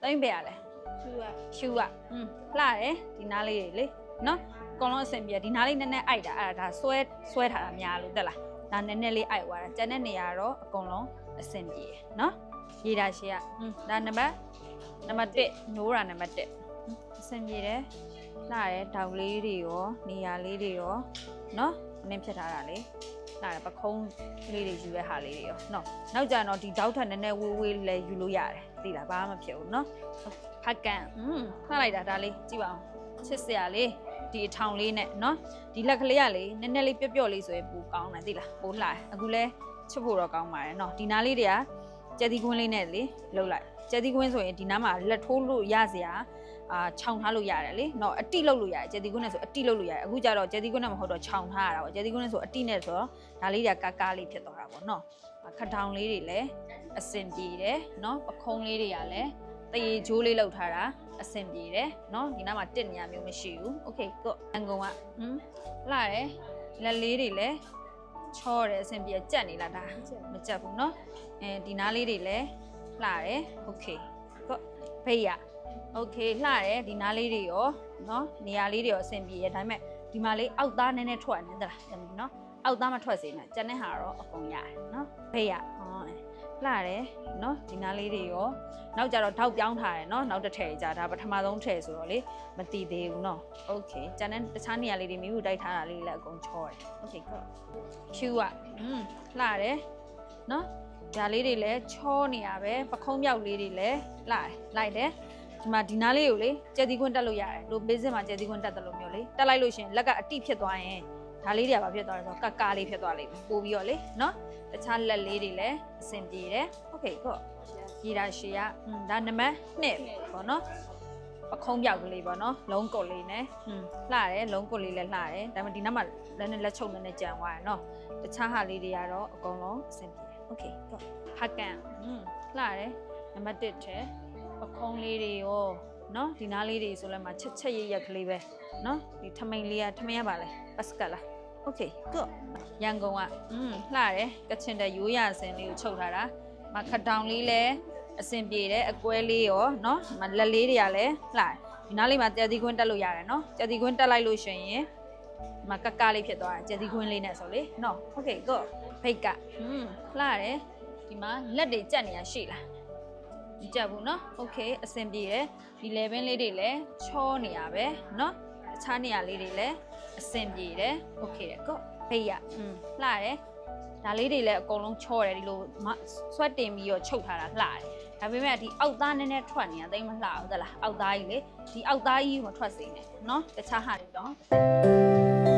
သိမ့်ပေးရလဲရှူอ่ะလှတယ်ဒီနားလေးတွေလေနော်အကုန်လုံးအဆင်ပြေဒီနားလေးနည်းနည်းအိုက်တာအဲ့ဒါဆွဲထားတာများလို့တက်လားဒါနည်းနည်းလေးအိုက်သွားတာကျန်တဲ့နေရာတော့အကုန်လုံးအဆင်ပြေနော်ရေးတာရှေ့ကဒါနံပါတ်1နိုးတာနံပါတ်1အဆင်ပြေတယ်လှတယ်တောက်လေးတွေရောနေရာလေးတွေရောနော်နင်းဖြစ်ထားတာလေလာပခုံးလေးတွေယူတဲ့ဟာလေးတွေရောနော်နောက်ကြတော့ဒီတောက်ထက်နည်းနည်းဝေးလဲယူလို့ရတယ်သိလားဘာမှမဖြစ်ဘူးနော်ဖက်ကန်ဖတ်လိုက်တာဒါလေးကြည့်ပါအောင်ချစ်စရာလေးဒီအထောင်လေးနဲ့နော်ဒီလက်ကလေးကလေနည်းနည်းလေးပျော့လေးဆိုရင်ပူကောင်းတယ်သိလားပိုးလှအခုလဲချစ်ဖို့တော့ကောင်းပါတယ်နော်ဒီနားလေးတွေကကြက်သီးကွင်းလေးနဲ့လေလှုပ်လိုက်ကြက်သီးကွင်းဆိုရင်ဒီနားမှာလက်ထိုးလို့ရစရာခြောင်ထားလို့ရတယ်လေနော်အတိလုပ်လို့ရတယ်ကျက်တီကွန်းနဲ့ဆိုအတိလုပ်လို့ရတယ်အခုကျတော့ကျက်တီကွန်းနဲ့မဟုတ်တော့ခြောင်ထားရတာပေါ့ကျက်တီကွန်းနဲ့ဆိုအတိနဲ့ဆိုတော့ဒါလေးတွေကကားလေးဖြစ်သွားတာပေါ့နော်ခထောင်လေးတွေလည်းအစင်ပြေတယ်နော်ပခုံးလေးတွေကလည်းတရေဂျိုးလေးလောက်ထားတာအစင်ပြေတယ်နော်ဒီနားမှာတစ်နေရာမျိုးမရှိဘူးโอเคကိုအန်ကုန်ကလှတယ်လက်လေးတွေလည်းချောတယ်အစင်ပြေကြက်နေလားဒါမကြက်ဘူးနော်ဒီနားလေးတွေလည်းလှတယ်โอเคကိုဖေးရโอเคလှတယ်ဒီနားလေးတွေရောနော်နေရာလေးတွေရောအဆင်ပြေရဒါပေမဲ့ဒီမှာလေးအောက်သားနည်းနည်းထွက်နေသလားသမီးနော်အောက်သားမထွက်စေနဲ့ကျန်တဲ့ဟာတော့အကုန်ရတယ်နော်ဖေးရလှတယ်နော်ဒီနားလေးတွေရောနောက်ကြတော့ထောက်ပြောင်းထားတယ်နော်နောက်တစ်ထည့်ကြဒါပထမဆုံးထည့်ဆိုတော့လေမတည်သေးဘူးနော်โอเคကျန်တဲ့တခြားနေရာလေးတွေမိဘူးတိုက်ထားတာလေးလည်းအကုန်ချောတယ်โอเคကောဖြူอ่ะလှတယ်နော်ဒါလေးတွေလည်းချောနေရပဲပခုံးပြောက်လေးတွေလည်းလှတယ်လိုက်တယ်ဒီမှာဒီနားလေးကိုလေကျက်သီးခွန်းတက်လို့ရတယ်လို့ဘေးစစ်မှာကျက်သီးခွန်းတက်တယ်လို့မျိုးလေတက်လိုက်လို့ရှင်လက်ကအတိဖြစ်သွားရင်ဒါလေးတွေကဘာဖြစ်သွားလဲဆိုတော့ကလေးဖြစ်သွားလိမ့်မယ်ပို့ပြီးတော့လေနော်တခြားလက်လေးတွေလည်းအဆင်ပြေတယ်โอเคကောရေးတာရှည်ကဒါနံပါတ်2ပေါ့နော်ပခုံးပြောက်ကလေးပေါ့နော်လုံးကုတ်လေးနဲ့လှတယ်လုံးကုတ်လေးလည်းလှတယ်ဒါပေမဲ့ဒီနောက်မှာလက်ချုပ်နဲ့ကြံသွားတယ်နော်တခြားဟာလေးတွေကတော့အကုန်လုံးအဆင်ပြေတယ်โอเคကောဖက်ကန်လှတယ်နံပါတ်1ထဲပခုံးလေးတွေရောနော်ဒီနားလေးတွေဆိုလည်းမှချက်ရက်ကလေးပဲနော်ဒီထမိန်လေးကထမိန်ရပါလဲပတ်စကလားโอเคကောရန်ကုန်ကလှတယ်ကချင်တဲ့ရိုးရစင်လေးကိုချုပ်ထားတာမခတောင်လေးလည်းအဆင်ပြေတယ်အကွဲလေးရောနော်မလက်လေးတွေကလည်းလှတယ်ဒီနားလေးမှာကြက်သီးခွင်းတက်လို့ရတယ်နော်ကြက်သီးခွင်းတက်လိုက်လို့ရှိရင်မကလေးဖြစ်သွားတယ်ကြက်သီးခွင်းလေးနဲ့ဆိုလေနော်โอเคကောဖိတ်ကလှတယ်ဒီမှာလက်တွေကြက်နေရရှိလားမကြက်ဘူးเนาะโอเคအဆင်ပြေတယ်ဒီ level လေးတွေလည်းချောနေရပဲเนาะတခြားနေရာလေးတွေလည်းအဆင်ပြေတယ်โอเคတယ်ကောဖေးရလှတယ်ဒါလေးတွေလည်းအကုန်လုံးချောတယ်ဒီလိုဆွတ်တင်ပြီးတော့ချုပ်ထားတာလှတယ်ဒါပေမဲ့ဒီအောက်သားနည်းနည်းထွက်နေတာတိတ်မလှဘူးသလားအောက်သားကြီးလေဒီအောက်သားကြီးကိုမထွက်စေနဲ့เนาะတခြားဟာတွေတော့